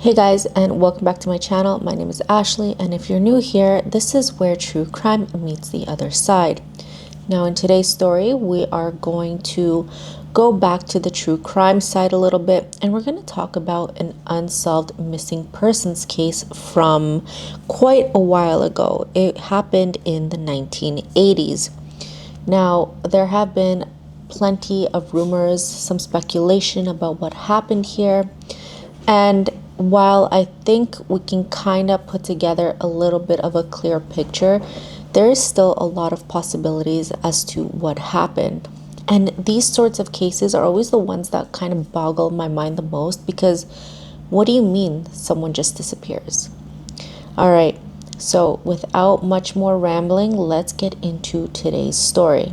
Hey guys, and welcome back to my channel. My name is Ashley, and if you're new here, this is where true crime meets the other side. Now, in today's story, we are going to go back to the true crime side a little bit, and we're going to talk about an unsolved missing persons case from quite a while ago. It happened in the 1980s. Now, there have been plenty of rumors, some speculation about what happened here. And while I think we can kind of put together a little bit of a clear picture, there is still a lot of possibilities as to what happened. And these sorts of cases are always the ones that kind of boggle my mind the most, because what do you mean someone just disappears? All right, so without much more rambling, let's get into today's story.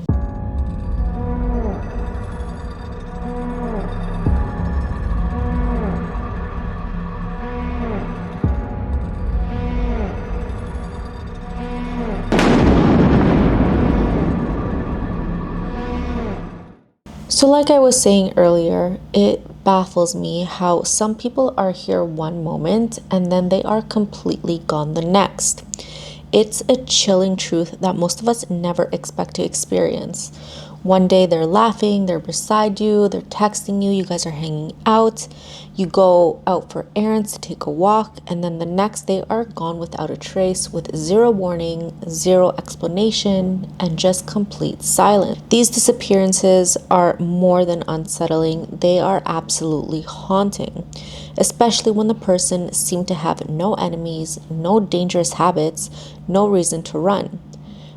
So like I was saying earlier, it baffles me how some people are here one moment and then they are completely gone the next. It's a chilling truth that most of us never expect to experience. One day they're laughing, they're beside you, they're texting you, you guys are hanging out, you go out for errands to take a walk, and then the next they are gone without a trace, with zero warning, zero explanation, and just complete silence. These disappearances are more than unsettling, they are absolutely haunting, especially when the person seemed to have no enemies, no dangerous habits, no reason to run.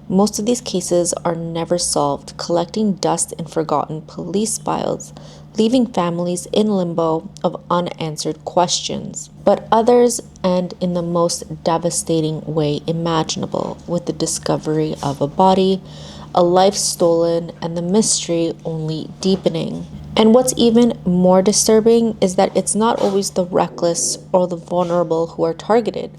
Most of these cases are never solved, collecting dust in forgotten police files, leaving families in limbo of unanswered questions. But others end in the most devastating way imaginable, with the discovery of a body, a life stolen, and the mystery only deepening. And what's even more disturbing is that it's not always the reckless or the vulnerable who are targeted.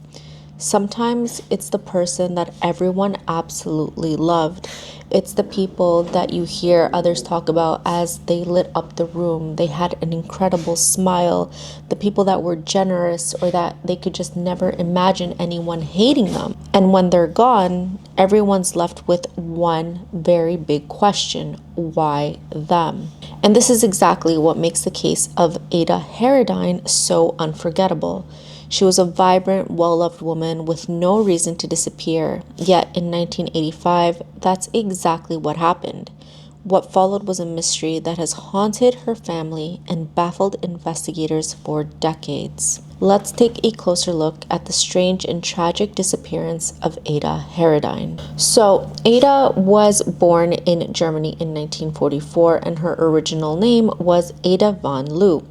Sometimes it's the person that everyone absolutely loved. It's the people that you hear others talk about as they lit up the room. They had an incredible smile. The people that were generous, or that they could just never imagine anyone hating them. And when they're gone, everyone's left with one very big question: why them? And this is exactly what makes the case of Ada Haradine so unforgettable. She was a vibrant, well-loved woman with no reason to disappear. Yet in 1985, that's exactly what happened. What followed was a mystery that has haunted her family and baffled investigators for decades. Let's take a closer look at the strange and tragic disappearance of Ada Haradine. So, Ada was born in Germany in 1944, and her original name was Ada von Loo.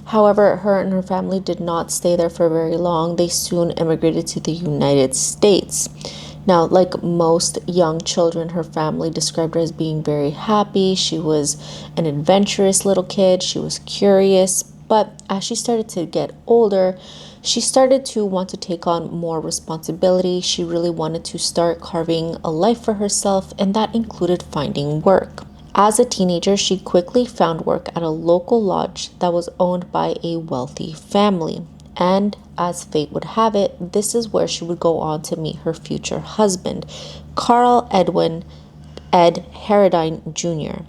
However, her and her family did not stay there for very long. They soon immigrated to the United States. Now, like most young children, her family described her as being very happy. She was an adventurous little kid. She was curious. But as she started to get older, she started to want to take on more responsibility. She really wanted to start carving a life for herself, and that included finding work. As a teenager, she quickly found work at a local lodge that was owned by a wealthy family. And as fate would have it, this is where she would go on to meet her future husband, Carl Edwin Ed Haradine Jr.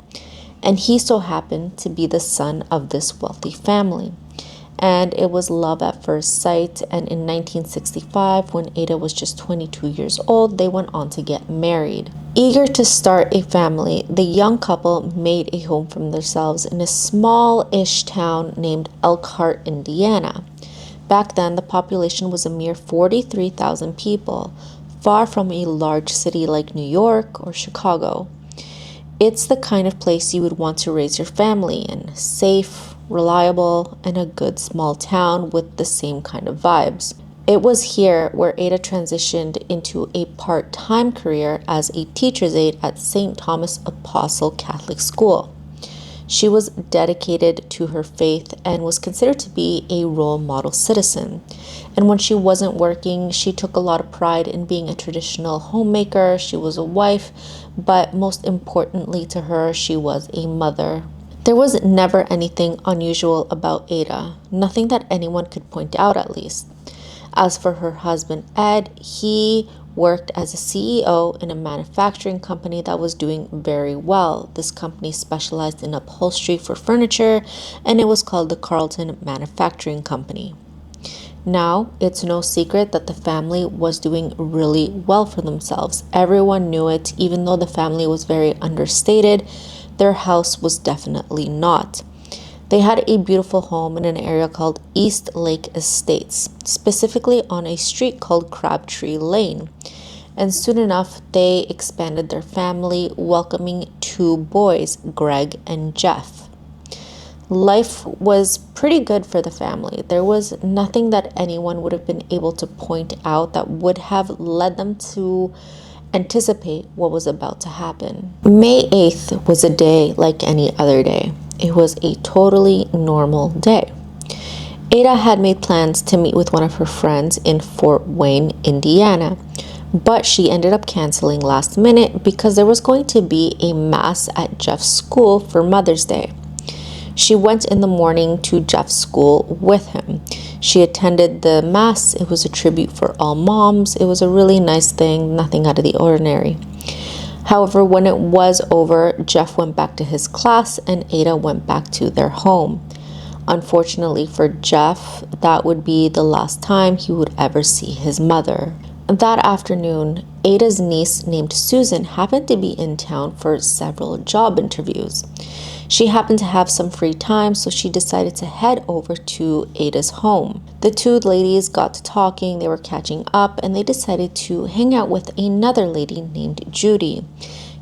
And he so happened to be the son of this wealthy family. And it was love at first sight. And in 1965, when Ada was just 22 years old, they went on to get married. Eager to start a family, the young couple made a home for themselves in a small-ish town named Elkhart, Indiana. Back then, the population was a mere 43,000 people, far from a large city like New York or Chicago. It's the kind of place you would want to raise your family in: safe, reliable, and a good small town with the same kind of vibes. It was here where Ada transitioned into a part-time career as a teacher's aide at St. Thomas Apostle Catholic School. She was dedicated to her faith and was considered to be a role model citizen. And when she wasn't working, she took a lot of pride in being a traditional homemaker. She was a wife, but most importantly to her, she was a mother. There was never anything unusual about Ada, nothing that anyone could point out at least. As for her husband Ed, he worked as a CEO in a manufacturing company that was doing very well. This company specialized in upholstery for furniture, and it was called the Carlton Manufacturing Company. Now, it's no secret that the family was doing really well for themselves. Everyone knew it, even though the family was very understated, their house was definitely not. They had a beautiful home in an area called East Lake Estates, specifically on a street called Crabtree Lane. And soon enough, they expanded their family, welcoming two boys, Greg and Jeff. Life was pretty good for the family. There was nothing that anyone would have been able to point out that would have led them to anticipate what was about to happen. May 8th was a day like any other day. It was a totally normal day. Ada had made plans to meet with one of her friends in Fort Wayne, Indiana, but she ended up canceling last minute because there was going to be a mass at Jeff's school for Mother's Day. She went in the morning to Jeff's school with him. She attended the mass. It was a tribute for all moms. It was a really nice thing, nothing out of the ordinary. However, when it was over, Jeff went back to his class and Ada went back to their home. Unfortunately for Jeff, that would be the last time he would ever see his mother. That afternoon, Ada's niece named Susan happened to be in town for several job interviews. She happened to have some free time, so she decided to head over to Ada's home. The two ladies got to talking, they were catching up, and they decided to hang out with another lady named Judy.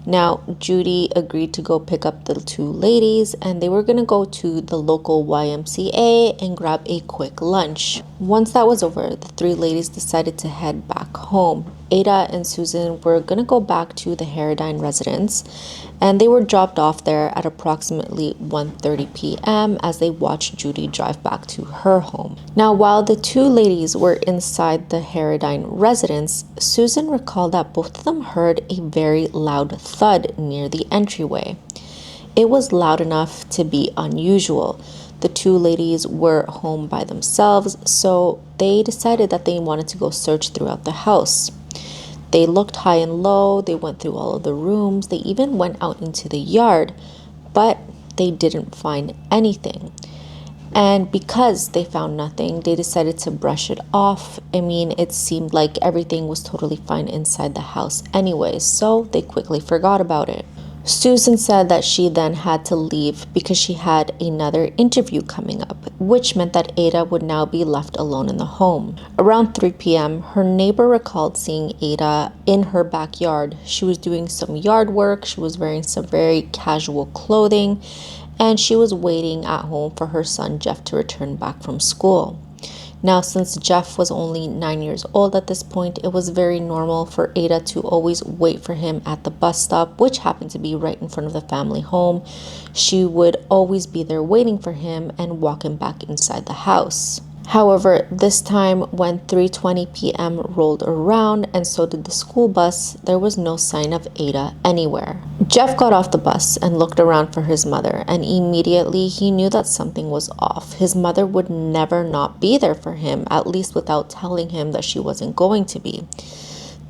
Now, Judy agreed to go pick up the two ladies, and they were going to go to the local YMCA and grab a quick lunch. Once that was over, the three ladies decided to head back home. Ada and Susan were going to go back to the Haradine residence, and they were dropped off there at approximately 1:30 p.m. as they watched Judy drive back to her home. Now, while the two ladies were inside the Haradine residence, Susan recalled that both of them heard a very loud thud near the entryway. It was loud enough to be unusual. The two ladies were home by themselves, so they decided that they wanted to go search throughout the house. They looked high and low, they went through all of the rooms, they even went out into the yard, but they didn't find anything. And because they found nothing, they decided to brush it off. I mean, it seemed like everything was totally fine inside the house anyways, so they quickly forgot about it. Susan said that she then had to leave because she had another interview coming up, which meant that Ada would now be left alone in the home. Around 3 p.m., her neighbor recalled seeing Ada in her backyard. She was doing some yard work, she was wearing some very casual clothing, and she was waiting at home for her son Jeff to return back from school. Now, since Jeff was only 9 years old at this point, it was very normal for Ada to always wait for him at the bus stop, which happened to be right in front of the family home. She would always be there waiting for him and walk him back inside the house. However, this time when 3:20 p.m. rolled around and so did the school bus, there was no sign of Ada anywhere. Jeff got off the bus and looked around for his mother, and immediately he knew that something was off. His mother would never not be there for him, at least without telling him that she wasn't going to be.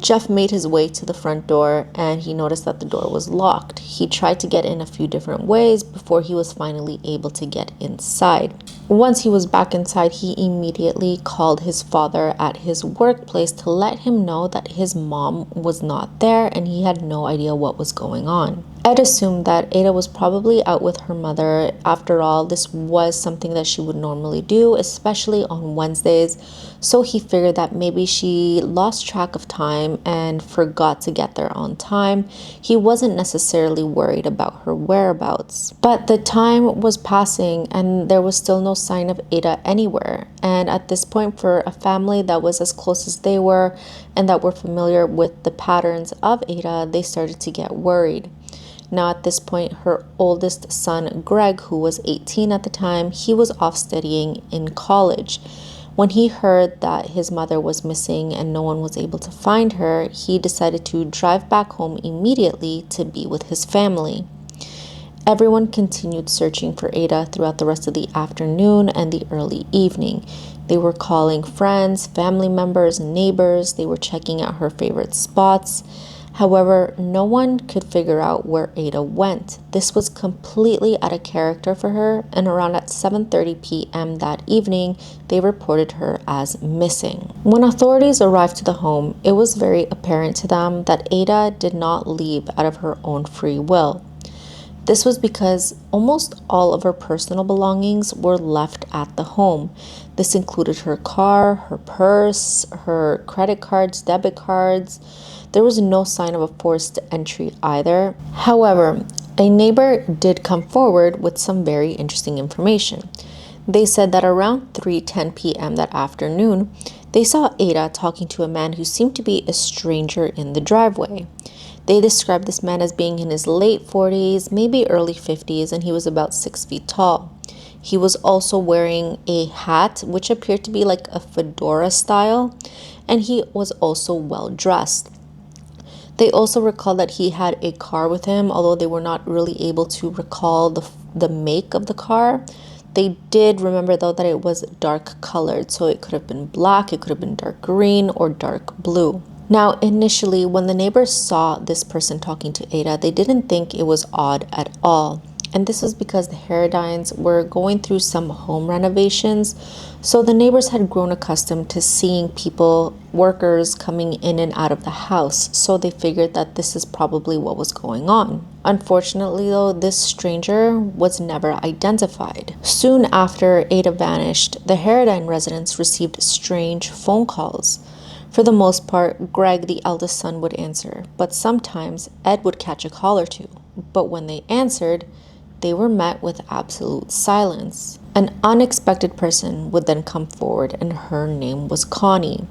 Jeff made his way to the front door and he noticed that the door was locked. He tried to get in a few different ways before he was finally able to get inside. Once he was back inside, he immediately called his father at his workplace to let him know that his mom was not there and he had no idea what was going on. Ed assumed that Ada was probably out with her mother. After all, this was something that she would normally do, especially on Wednesdays. So he figured that maybe she lost track of time and forgot to get there on time. He wasn't necessarily worried about her whereabouts. But the time was passing and there was still no sign of Ada anywhere. And at this point, for a family that was as close as they were and that were familiar with the patterns of Ada, they started to get worried. Now, at this point, her oldest son, Greg, who was 18 at the time, he was off studying in college. When he heard that his mother was missing and no one was able to find her, he decided to drive back home immediately to be with his family. Everyone continued searching for Ada throughout the rest of the afternoon and the early evening. They were calling friends, family members, neighbors. They were checking out her favorite spots. However, no one could figure out where Ada went. This was completely out of character for her, and around at 7:30 p.m. that evening, they reported her as missing. When authorities arrived to the home, it was very apparent to them that Ada did not leave out of her own free will. This was because almost all of her personal belongings were left at the home. This included her car, her purse, her credit cards, debit cards. There was no sign of a forced entry either. However, a neighbor did come forward with some very interesting information. They said that around 3:10 p.m. that afternoon, they saw Ada talking to a man who seemed to be a stranger in the driveway. They described this man as being in his late 40s, maybe early 50s, and he was about 6 feet tall. He was also wearing a hat, which appeared to be like a fedora style, and he was also well dressed. They also recalled that he had a car with him, although they were not really able to recall the make of the car. They did remember, though, that it was dark colored, so it could have been black, it could have been dark green, or dark blue. Now, initially, when the neighbors saw this person talking to Ada, they didn't think it was odd at all. And this was because the Haradines were going through some home renovations, so the neighbors had grown accustomed to seeing people, workers, coming in and out of the house, so they figured that this is probably what was going on. Unfortunately, though, this stranger was never identified. Soon after Ada vanished, the Haradine residents received strange phone calls. For the most part, Greg, the eldest son, would answer, but sometimes Ed would catch a call or two. But when they answered, they were met with absolute silence. An unexpected person would then come forward, and her name was Connie.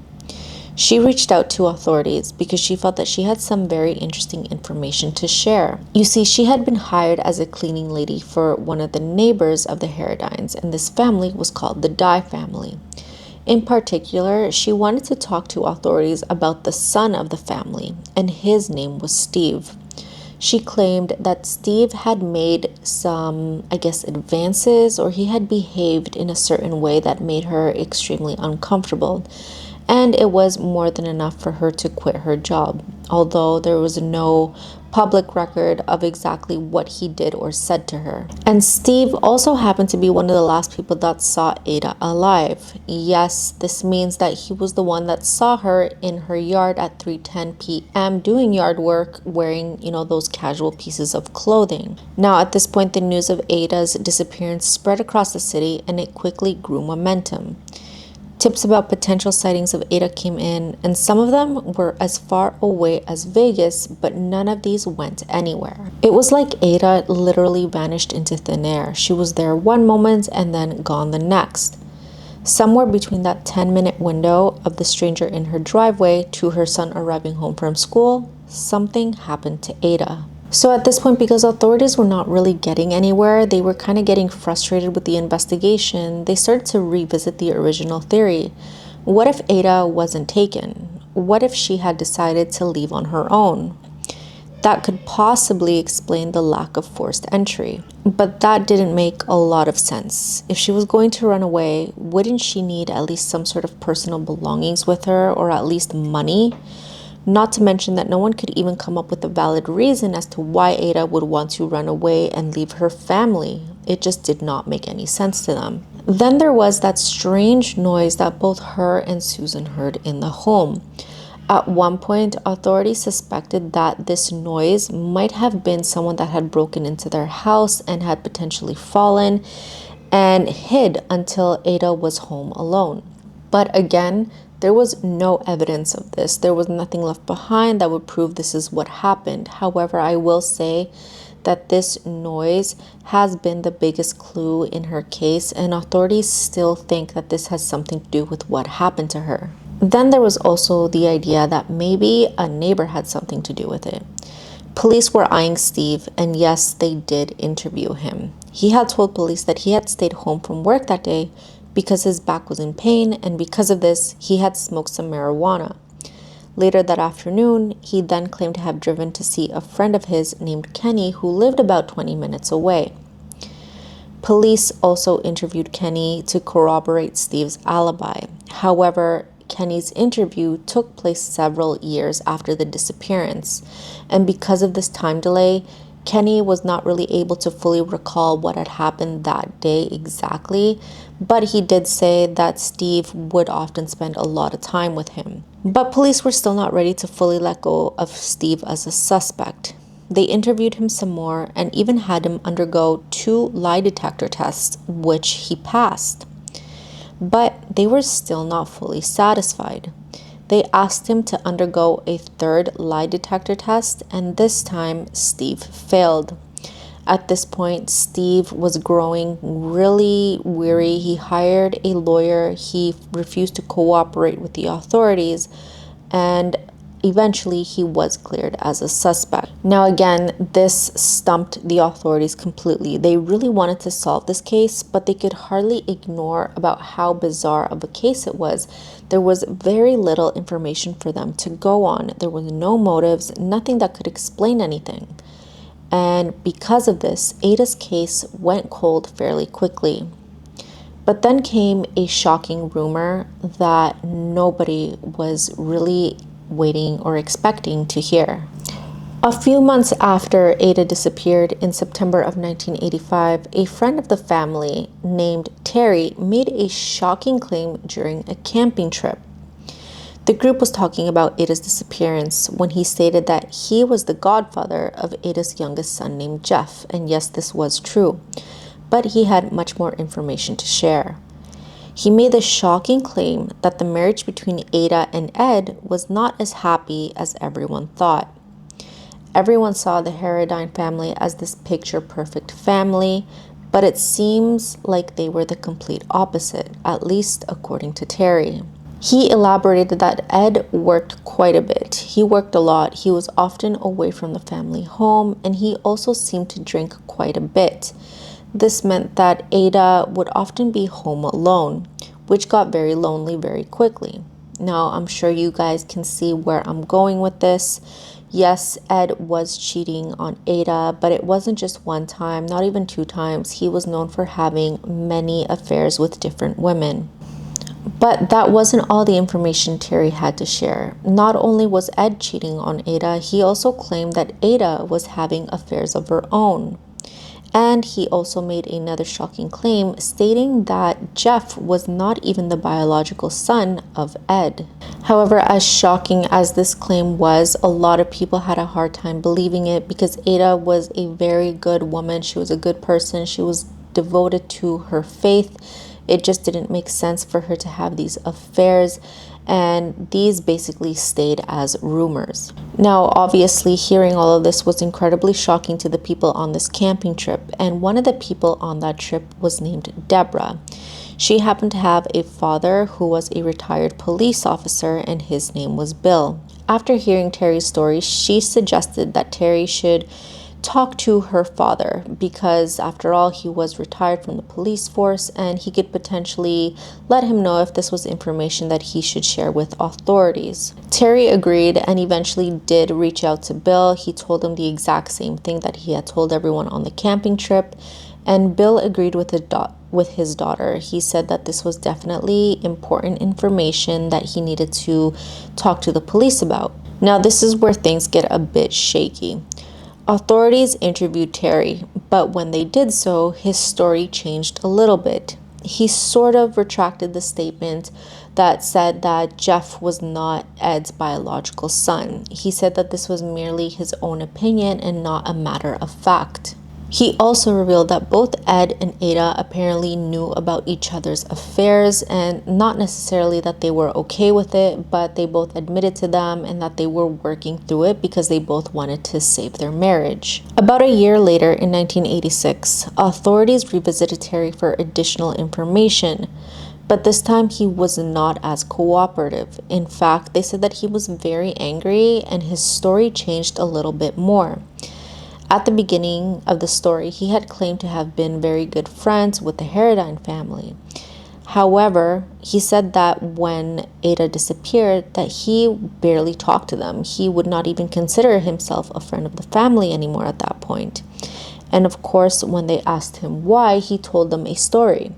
She reached out to authorities because she felt that she had some very interesting information to share. You see, she had been hired as a cleaning lady for one of the neighbors of the Haradines, and this family was called the Dye family. In particular, she wanted to talk to authorities about the son of the family, and his name was Steve. She claimed that Steve had made some, advances, or he had behaved in a certain way that made her extremely uncomfortable. And it was more than enough for her to quit her job, although there was no public record of exactly what he did or said to her. And Steve also happened to be one of the last people that saw Ada alive. Yes, this means that he was the one that saw her in her yard at 3:10 p.m. doing yard work, wearing, those casual pieces of clothing. Now, at this point, the news of Ada's disappearance spread across the city, and it quickly grew momentum. Tips about potential sightings of Ada came in, and some of them were as far away as Vegas, but none of these went anywhere. It was like Ada literally vanished into thin air. She was there one moment and then gone the next. Somewhere between that 10-minute window of the stranger in her driveway to her son arriving home from school, something happened to Ada. So at this point, because authorities were not really getting anywhere, they were kind of getting frustrated with the investigation, they started to revisit the original theory. What if Ada wasn't taken? What if she had decided to leave on her own? That could possibly explain the lack of forced entry. But that didn't make a lot of sense. If she was going to run away, wouldn't she need at least some sort of personal belongings with her, or at least money? Not to mention that no one could even come up with a valid reason as to why Ada would want to run away and leave her family. It just did not make any sense to them. Then there was that strange noise that both her and Susan heard in the home. At one point, authorities suspected that this noise might have been someone that had broken into their house and had potentially fallen and hid until Ada was home alone. But again, there was no evidence of this. There was nothing left behind that would prove this is what happened. However, I will say that this noise has been the biggest clue in her case, and authorities still think that this has something to do with what happened to her. Then there was also the idea that maybe a neighbor had something to do with it. Police were eyeing Steve, and yes, they did interview him. He had told police that he had stayed home from work that day because his back was in pain, and because of this, he had smoked some marijuana. Later that afternoon, he then claimed to have driven to see a friend of his named Kenny who lived about 20 minutes away. Police also interviewed Kenny to corroborate Steve's alibi. However, Kenny's interview took place several years after the disappearance, and because of this time delay, Kenny was not really able to fully recall what had happened that day exactly, but he did say that Steve would often spend a lot of time with him. But police were still not ready to fully let go of Steve as a suspect. They interviewed him some more and even had him undergo 2 lie detector tests, which he passed. But they were still not fully satisfied. They asked him to undergo a 3rd lie detector test, and this time Steve failed. At this point, Steve was growing really weary. He hired a lawyer. He refused to cooperate with the authorities, and eventually he was cleared as a suspect. Now again, this stumped the authorities completely. They really wanted to solve this case, but they could hardly ignore about how bizarre of a case it was. There was very little information for them to go on. There was no motives, nothing that could explain anything. And because of this, Ada's case went cold fairly quickly. But then came a shocking rumor that nobody was really waiting or expecting to hear. A few months after Ada disappeared in September of 1985, a friend of the family named Terry made a shocking claim during a camping trip. The group was talking about Ada's disappearance when he stated that he was the godfather of Ada's youngest son named Jeff, and yes, this was true, but he had much more information to share. He made the shocking claim that the marriage between Ada and Ed was not as happy as everyone thought. Everyone saw the Haradine family as this picture-perfect family, but it seems like they were the complete opposite, at least according to Terry. He elaborated that Ed worked quite a bit. He worked a lot. He was often away from the family home, and he also seemed to drink quite a bit. This meant that Ada would often be home alone, which got very lonely very quickly. Now, I'm sure you guys can see where I'm going with this. Yes, Ed was cheating on Ada, but it wasn't just one time, not even 2 times. He was known for having many affairs with different women. But that wasn't all the information Terry had to share. Not only was Ed cheating on Ada, he also claimed that Ada was having affairs of her own. And he also made another shocking claim, stating that Jeff was not even the biological son of Ed. However, as shocking as this claim was, a lot of people had a hard time believing it because Ada was a very good woman. She was a good person. She was devoted to her faith. It just didn't make sense for her to have these affairs, and these basically stayed as rumors. Now, obviously, hearing all of this was incredibly shocking to the people on this camping trip, and one of the people on that trip was named Deborah. She happened to have a father who was a retired police officer, and his name was Bill. After hearing Terry's story, she suggested that Terry should talk to her father because after all he was retired from the police force and he could potentially let him know if this was information that he should share with authorities. Terry agreed and eventually did reach out to Bill. He told him the exact same thing that he had told everyone on the camping trip, and Bill agreed with his daughter. He said that this was definitely important information that he needed to talk to the police about. Now, this is where things get a bit shaky. Authorities interviewed Terry, but when they did so, his story changed a little bit. He sort of retracted the statement that said that Jeff was not Ed's biological son. He said that this was merely his own opinion and not a matter of fact. He also revealed that both Ed and Ada apparently knew about each other's affairs, and not necessarily that they were okay with it, but they both admitted to them and that they were working through it because they both wanted to save their marriage. About a year later, in 1986, authorities revisited Terry for additional information, but this time he was not as cooperative. In fact, they said that he was very angry and his story changed a little bit more. At the beginning of the story, he had claimed to have been very good friends with the Haradine family. However, he said that when Ada disappeared, that he barely talked to them. He would not even consider himself a friend of the family anymore at that point. And of course, when they asked him why, he told them a story.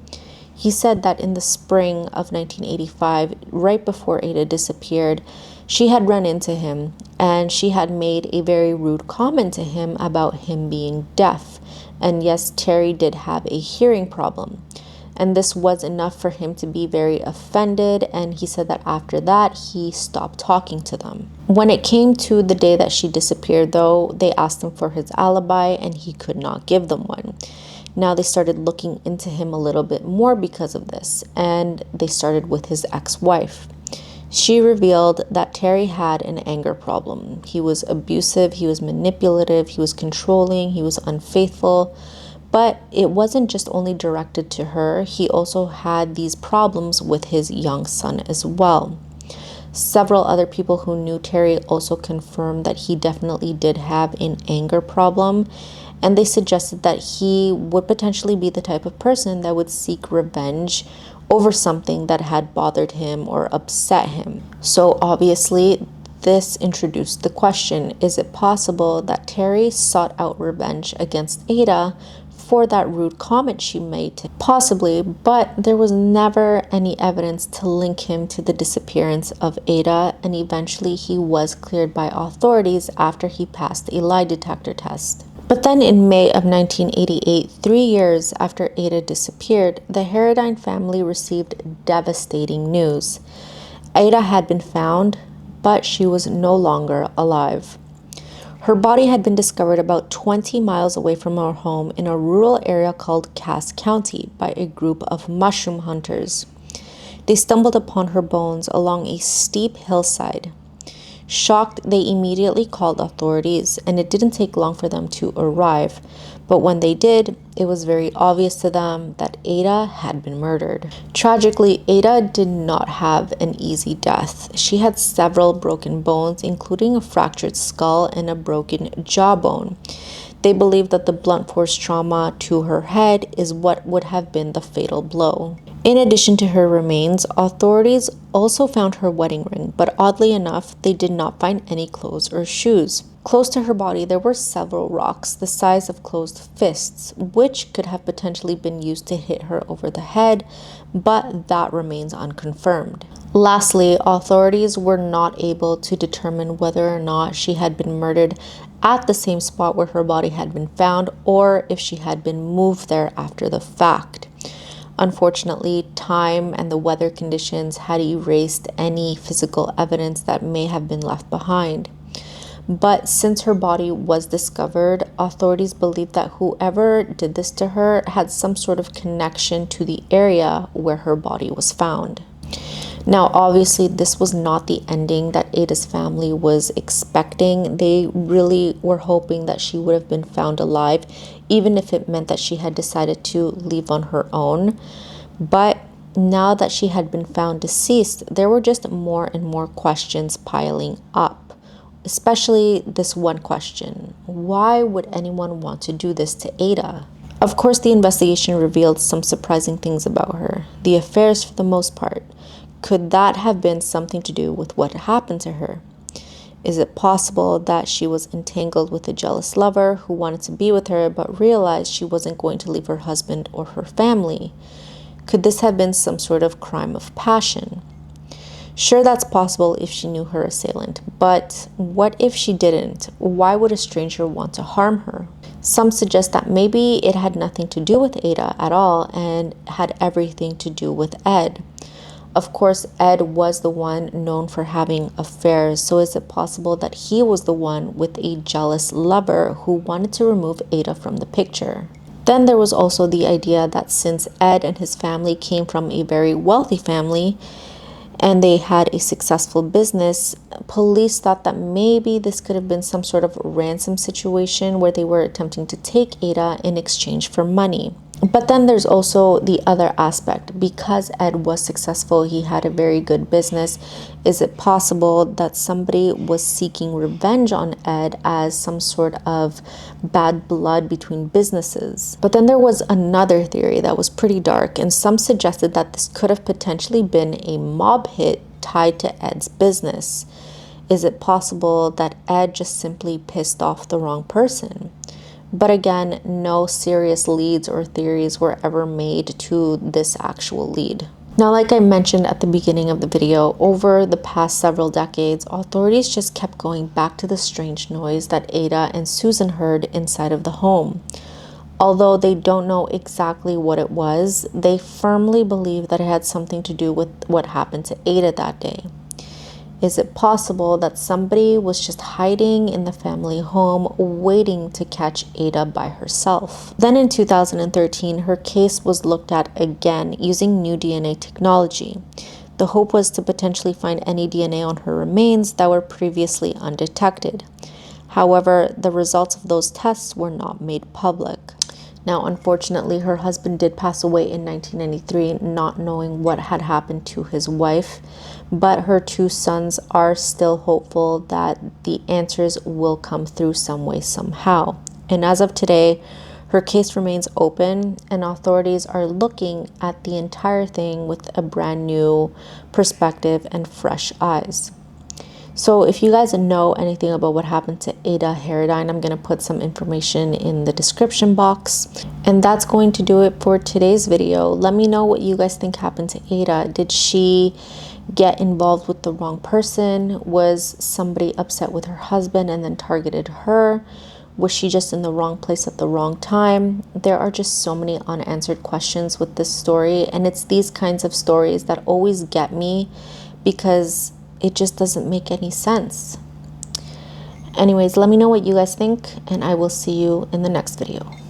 He said that in the spring of 1985, right before Ada disappeared, she had run into him and she had made a very rude comment to him about him being deaf. And yes, Terry did have a hearing problem. And this was enough for him to be very offended, and he said that after that, he stopped talking to them. When it came to the day that she disappeared, though, they asked him for his alibi, and he could not give them one. Now they started looking into him a little bit more because of this, and they started with his ex-wife. She revealed that Terry had an anger problem. He was abusive, he was manipulative, he was controlling, he was unfaithful. But it wasn't just only directed to her. He also had these problems with his young son as well. Several other people who knew Terry also confirmed that he definitely did have an anger problem, and they suggested that he would potentially be the type of person that would seek revenge over something that had bothered him or upset him. So obviously, this introduced the question, is it possible that Terry sought out revenge against Ada for that rude comment she made? Possibly, but there was never any evidence to link him to the disappearance of Ada, and eventually he was cleared by authorities after he passed a lie detector test. But then in May of 1988, 3 years after Ada disappeared, the Haradine family received devastating news. Ada had been found, but she was no longer alive. Her body had been discovered about 20 miles away from her home in a rural area called Cass County by a group of mushroom hunters. They stumbled upon her bones along a steep hillside. Shocked, they immediately called authorities, and it didn't take long for them to arrive. But when they did, it was very obvious to them that Ada had been murdered. Tragically, Ada did not have an easy death. She had several broken bones, including a fractured skull and a broken jawbone. They believe that the blunt force trauma to her head is what would have been the fatal blow. In addition to her remains, authorities also found her wedding ring, but oddly enough, they did not find any clothes or shoes. Close to her body, there were several rocks the size of closed fists, which could have potentially been used to hit her over the head, but that remains unconfirmed. Lastly, authorities were not able to determine whether or not she had been murdered at the same spot where her body had been found, or if she had been moved there after the fact. Unfortunately, time and the weather conditions had erased any physical evidence that may have been left behind. But since her body was discovered, authorities believe that whoever did this to her had some sort of connection to the area where her body was found. Now, obviously, this was not the ending that Ada's family was expecting. They really were hoping that she would have been found alive, even if it meant that she had decided to leave on her own. But now that she had been found deceased, there were just more and more questions piling up, especially this one question: why would anyone want to do this to Ada? Of course, the investigation revealed some surprising things about her. The affairs, for the most part. Could that have been something to do with what happened to her? Is it possible that she was entangled with a jealous lover who wanted to be with her but realized she wasn't going to leave her husband or her family? Could this have been some sort of crime of passion? Sure, that's possible if she knew her assailant, but what if she didn't? Why would a stranger want to harm her? Some suggest that maybe it had nothing to do with Ada at all and had everything to do with Ed. Of course, Ed was the one known for having affairs, so is it possible that he was the one with a jealous lover who wanted to remove Ada from the picture? Then there was also the idea that since Ed and his family came from a very wealthy family and they had a successful business, police thought that maybe this could have been some sort of ransom situation where they were attempting to take Ada in exchange for money. But then there's also the other aspect. Because Ed was successful, he had a very good business. Is it possible that somebody was seeking revenge on Ed as some sort of bad blood between businesses? But then there was another theory that was pretty dark, and some suggested that this could have potentially been a mob hit tied to Ed's business. Is it possible that Ed just simply pissed off the wrong person? But again, no serious leads or theories were ever made to this actual lead. Now, like I mentioned at the beginning of the video, over the past several decades, authorities just kept going back to the strange noise that Ada and Susan heard inside of the home. Although they don't know exactly what it was, they firmly believe that it had something to do with what happened to Ada that day. Is it possible that somebody was just hiding in the family home waiting to catch Ada by herself? Then in 2013, her case was looked at again using new DNA technology. The hope was to potentially find any DNA on her remains that were previously undetected. However, the results of those tests were not made public. Now, unfortunately, her husband did pass away in 1993, not knowing what had happened to his wife, but her two sons are still hopeful that the answers will come through some way, somehow. And as of today, her case remains open, and authorities are looking at the entire thing with a brand new perspective and fresh eyes. So if you guys know anything about what happened to Ada Haradine, I'm going to put some information in the description box. And that's going to do it for today's video. Let me know what you guys think happened to Ada. Did she get involved with the wrong person? Was somebody upset with her husband and then targeted her? Was she just in the wrong place at the wrong time? There are just so many unanswered questions with this story. And it's these kinds of stories that always get me because it just doesn't make any sense. Anyways, let me know what you guys think, and I will see you in the next video.